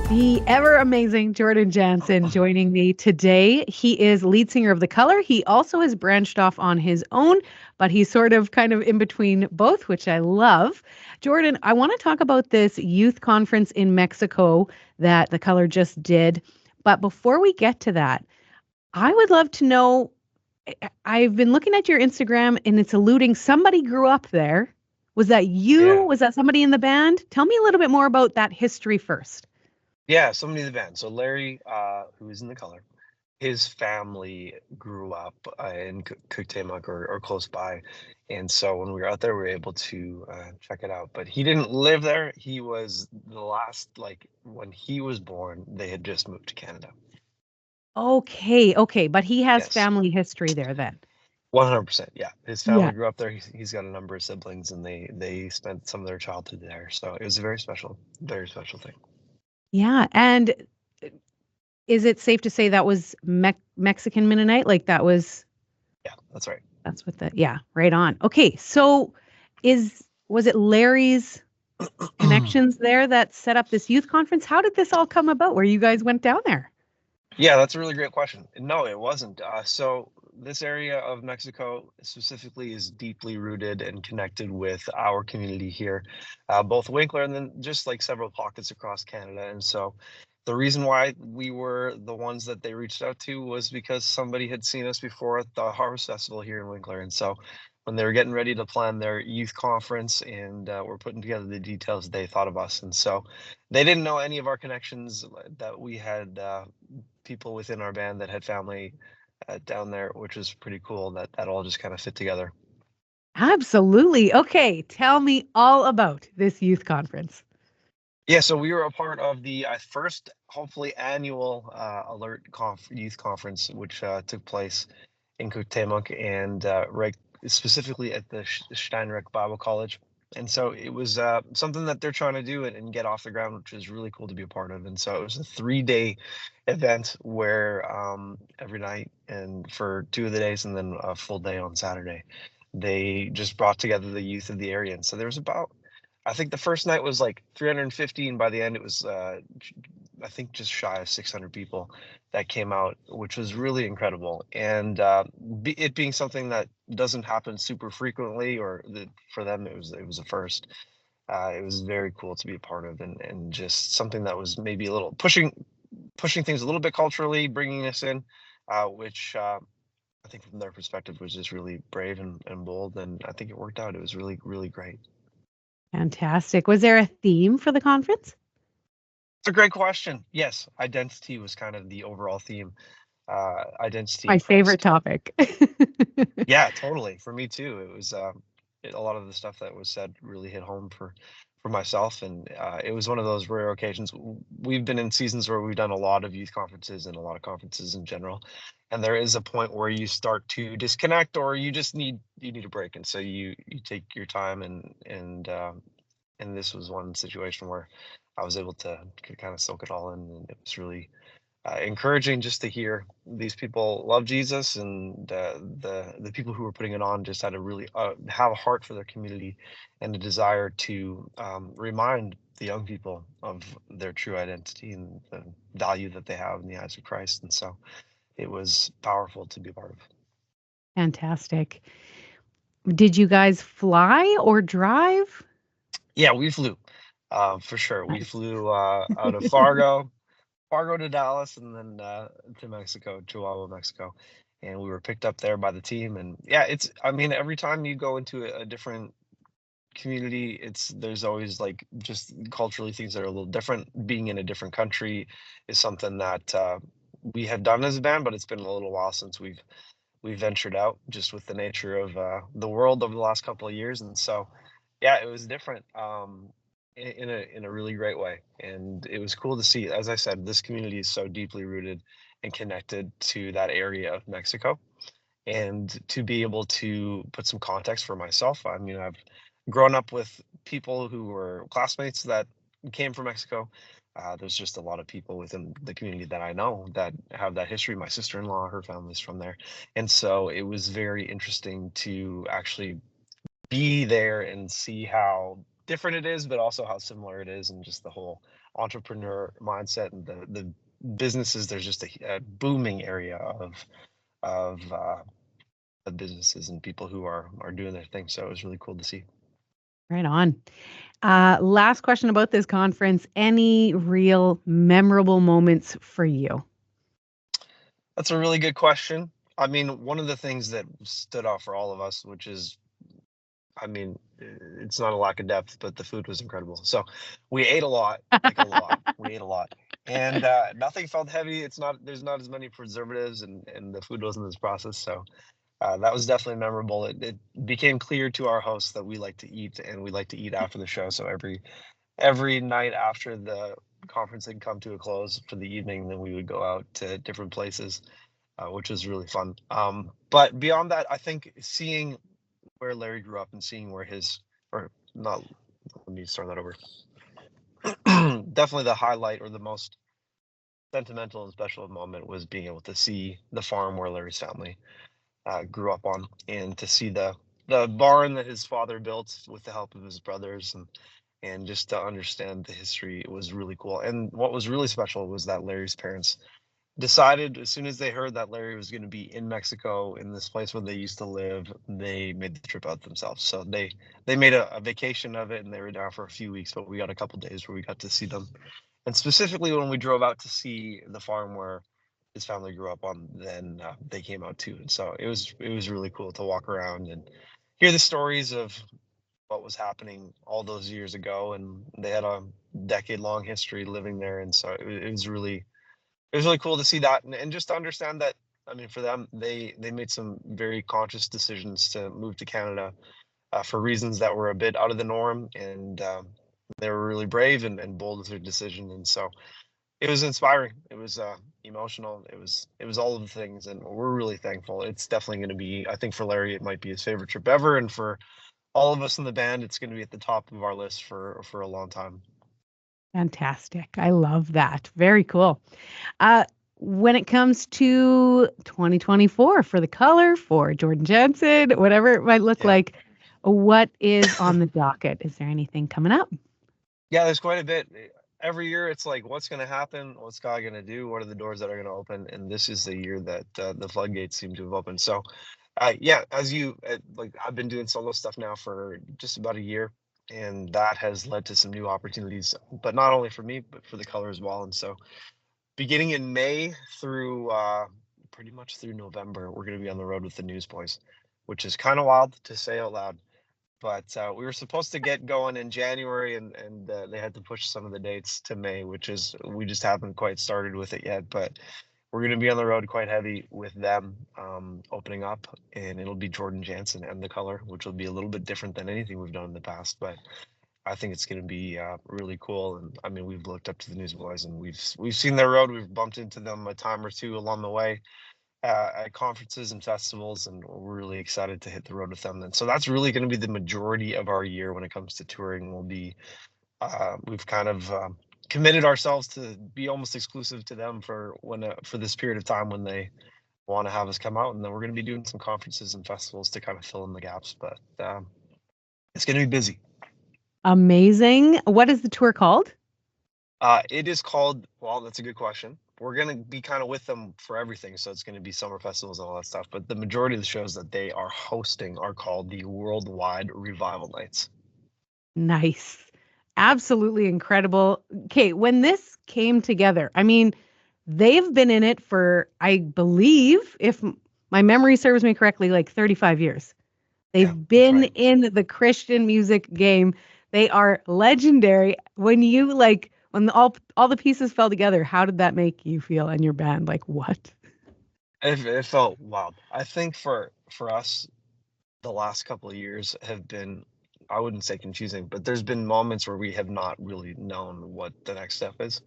The ever amazing Jordan Janzen joining me today. He is lead singer of The Color. He also has branched off on his own, but he's sort of kind of in between both, which I love. Jordan, I want to talk about this youth conference in Mexico that The Color just did. But before we get to that, I would love to know. I've been looking at your Instagram and it's alluding somebody grew up there. Was that you? Yeah. Was that somebody in the band? Tell me a little bit more about that history first. Yeah, somebody in the band. So Larry, who is in the color, his family grew up in Cuauhtemoc or close by. And so when we were out there, we were able to check it out. But he didn't live there. He was the last, like when he was born, they had just moved to Canada. Okay, okay, but he has Yes. family history there then. 100%. Yeah. His Yeah. family grew up there. He's got a number of siblings and they spent some of their childhood there. So it was a very special thing. Yeah, and is it safe to say that was Mexican Mennonite? Like Yeah, that's right. that's what the yeah, right on. Okay, so was it Larry's connections there that set up this youth conference? How did this all come about where you guys went down there? Yeah, that's a really great question. No, it wasn't. So this area of Mexico specifically is deeply rooted and connected with our community here, both Winkler and then just like several pockets across Canada. And so the reason why we were the ones that they reached out to was because somebody had seen us before at the Harvest Festival here in Winkler. And so when they were getting ready to plan their youth conference and were putting together the details, they thought of us. And so they didn't know any of our connections that we had. People within our band that had family down there, which was pretty cool that all just kind of fit together. Absolutely. Okay, tell me all about this youth conference. Yeah, so we were a part of the first, hopefully annual Youth Conference, which took place in Cuauhtemoc and right specifically at the Steinreich Bible College. And so it was something that they're trying to do and get off the ground, which is really cool to be a part of. And so it was a 3-day event where every night and for 2 of the days and then a full day on Saturday, they just brought together the youth of the area. And so there was about, I think the first night was like 350, and by the end it was I think just shy of 600 people that came out, which was really incredible. And it being something that doesn't happen super frequently, or for them it was a first. It was very cool to be a part of, and just something that was maybe a little pushing things a little bit culturally, bringing us in, which I think from their perspective was just really brave and bold, and I think it worked out. It was really really great. Fantastic. Was there a theme for the conference? It's a great question. Yes, identity was kind of the overall theme. Identity My in favorite Christ. topic. Yeah, totally. For me too. It was a lot of the stuff that was said really hit home for myself, and it was one of those rare occasions. We've been in seasons where we've done a lot of youth conferences and a lot of conferences in general, and there is a point where you start to disconnect, or you need a break, and so you take your time and this was one situation where I was able to kind of soak it all in, and it was really encouraging just to hear these people love Jesus, and the people who were putting it on just had a really have a heart for their community and a desire to remind the young people of their true identity and the value that they have in the eyes of Christ. And so it was powerful to be a part of. Fantastic. Did you guys fly or drive? Yeah, we flew for sure. We Nice. flew out of Fargo to Dallas, and then to Mexico, Chihuahua, Mexico. And we were picked up there by the team. And yeah, I mean, every time you go into a different community, there's always like just culturally things that are a little different. Being in a different country is something that we have done as a band, but it's been a little while since we've ventured out just with the nature of the world over the last couple of years. And so yeah, it was different, in a really great way, and it was cool to see. As I said, this community is so deeply rooted and connected to that area of Mexico, and to be able to put some context for myself. I mean, I've grown up with people who were classmates that came from Mexico. There's just a lot of people within the community that I know that have that history. My sister-in-law, her family's from there, and so it was very interesting to actually be there and see how different it is, but also how similar it is, and just the whole entrepreneur mindset and the businesses. There's just a booming area of businesses and people who are doing their thing. So it was really cool to see. Right on. Last question about this conference. Any real memorable moments for you? That's a really good question. I mean, one of the things that stood out for all of us, which is, I mean, it's not a lack of depth, but the food was incredible. So we ate a lot, like a lot. We ate a lot, and nothing felt heavy. It's not There's not as many preservatives, and the food wasn't as processed. So that was definitely memorable. It became clear to our hosts that we like to eat, and we like to eat after the show. So every night after the conference had come to a close for the evening, then we would go out to different places, which was really fun. But beyond that, I think seeing where Larry grew up and seeing where his, or not, let me start that over. Definitely the highlight or the most sentimental and special moment was being able to see the farm where Larry's family grew up on, and to see the barn that his father built with the help of his brothers, and just to understand the history. It was really cool. And what was really special was that Larry's parents decided, as soon as they heard that Larry was going to be in Mexico, in this place where they used to live, they made the trip out themselves. So they made a vacation of it, and they were down for a few weeks, but we got a couple days where we got to see them. And specifically when we drove out to see the farm where his family grew up on, then they came out too. And so it was really cool to walk around and hear the stories of what was happening all those years ago. And they had a decade long history living there, and so it was really cool to see that, and just to understand that. I mean, for them, they made some very conscious decisions to move to Canada for reasons that were a bit out of the norm, and they were really brave and bold with their decision. And so it was inspiring. It was emotional. It was all of the things, and we're really thankful. It's definitely going to be, I think, for Larry, it might be his favorite trip ever, and for all of us in the band, it's going to be at the top of our list for a long time. Fantastic. I love that. Very cool. Uh, when it comes to 2024 for the color, for Jordan Janzen, whatever it might look Yeah. like, what is on the docket? Is there anything coming up? Yeah, there's quite a bit. Every year, it's like, what's going to happen? What's God going to do? What are the doors that are going to open? And this is the year that the floodgates seem to have opened. So, yeah, like, I've been doing solo stuff now for just about a year, and that has led to some new opportunities. But not only for me, but for the color as well. And so, beginning in May through pretty much through November, we're going to be on the road with the Newsboys, which is kind of wild to say out loud. But we were supposed to get going in January, and they had to push some of the dates to May, which is, we just haven't quite started with it yet. But we're going to be on the road quite heavy with them, opening up, and it'll be Jordan Janzen and the color, which will be a little bit different than anything we've done in the past. But I think it's going to be really cool. And I mean, we've looked up to the Newsboys, and we've seen their road. We've bumped into them a time or two along the way at conferences and festivals, and we're really excited to hit the road with them. And so that's really going to be the majority of our year when it comes to touring. We've kind of committed ourselves to be almost exclusive to them for this period of time when they want to have us come out, and then we're going to be doing some conferences and festivals to kind of fill in the gaps. But it's going to be busy. Amazing. What is the tour called? It is called, well, that's a good question. We're going to be kind of with them for everything. So it's going to be summer festivals and all that stuff. But the majority of the shows that they are hosting are called the Worldwide Revival Nights. Nice. Absolutely incredible. Okay, when this came together, I mean, they've been in it for, I believe, if my memory serves me correctly, like 35 years. Yeah, They've that's been right. in the Christian music game. They are legendary. When you like when all the pieces fell together, how did that make you feel and your band? Like what? It felt wild. I think for us, the last couple of years have been, I wouldn't say confusing, but there's been moments where we have not really known what the next step is.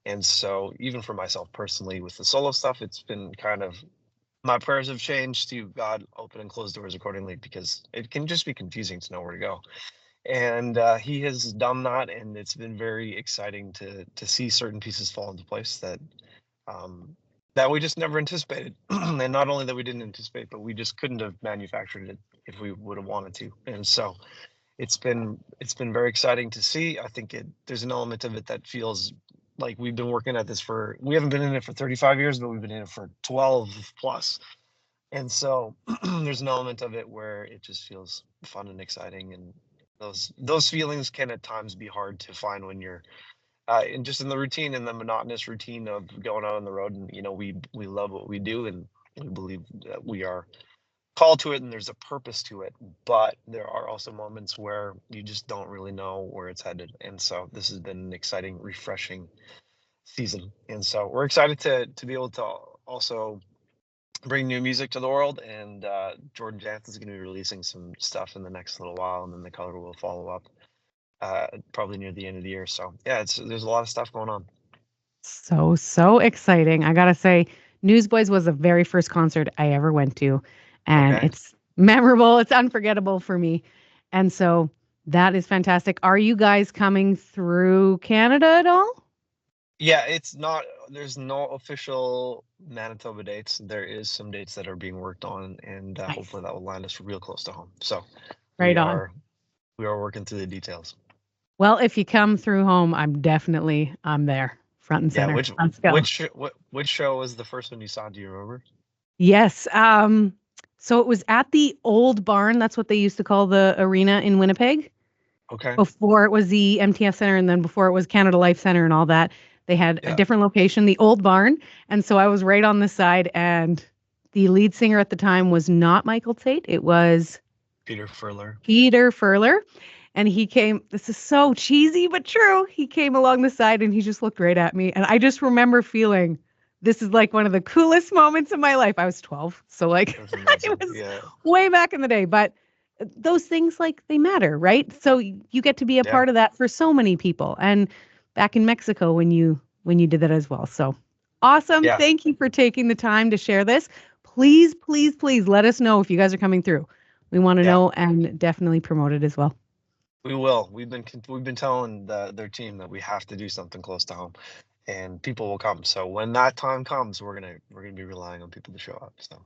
And so even for myself personally with the solo stuff, it's been kind of, my prayers have changed to God, open and close doors accordingly, because it can just be confusing to know where to go. And he has done that, and it's been very exciting to see certain pieces fall into place um, that we just never anticipated. And not only that we didn't anticipate, but we just couldn't have manufactured it if we would have wanted to. And so it's been very exciting to see. I think there's an element of it that feels like we've been working at this we haven't been in it for 35 years, but we've been in it for 12 plus. And so there's an element of it where it just feels fun and exciting, and those feelings can at times be hard to find when you're and just in the routine and the monotonous routine of going out on the road. And we love what we do, and we believe that we are called to it and there's a purpose to it. But there are also moments where you just don't really know where it's headed. And so this has been an exciting, refreshing season. And so we're excited to be able to also bring new music to the world. And Jordan Jansen is going to be releasing some stuff in the next little while, and then the color will follow up probably near the end of the year. So yeah, there's a lot of stuff going on. So exciting. I gotta say, Newsboys was the very first concert I ever went to, and Okay. it's memorable. It's unforgettable for me. And so that is fantastic. Are you guys coming through Canada at all? Yeah, it's not, there's no official Manitoba dates. There is some dates that are being worked on, and Nice. hopefully that will land us real close to home. So we Right on. are we are working through the details. Well, if you come through home, I'm there, front and Yeah, center. Let's go. which show was the first one you saw? Do you remember? Yes. So it was at the old barn. That's what they used to call the arena in Winnipeg Okay. before it was the MTF Center, and then before it was Canada Life Center and all that. They had a Yeah. different location, the old barn. And so I was right on the side, and the lead singer at the time was not Michael Tate. It was Peter Furler. Peter Furler. And he came, this is so cheesy, but true. He came along the side and he just looked right at me. And I just remember feeling this is like one of the coolest moments of my life. I was 12. So, like, That's it amazing. was Yeah. way back in the day. But those things, like, they matter, right? So you get to be a Yeah. part of that for so many people. And back in Mexico when you did that as well. So awesome. Yeah. Thank you for taking the time to share this. Please, please, please let us know if you guys are coming through. We want to Yeah. know and definitely promote it as well. We will. We've been telling their team that we have to do something close to home, and people will come. So when that time comes, we're gonna be relying on people to show up. So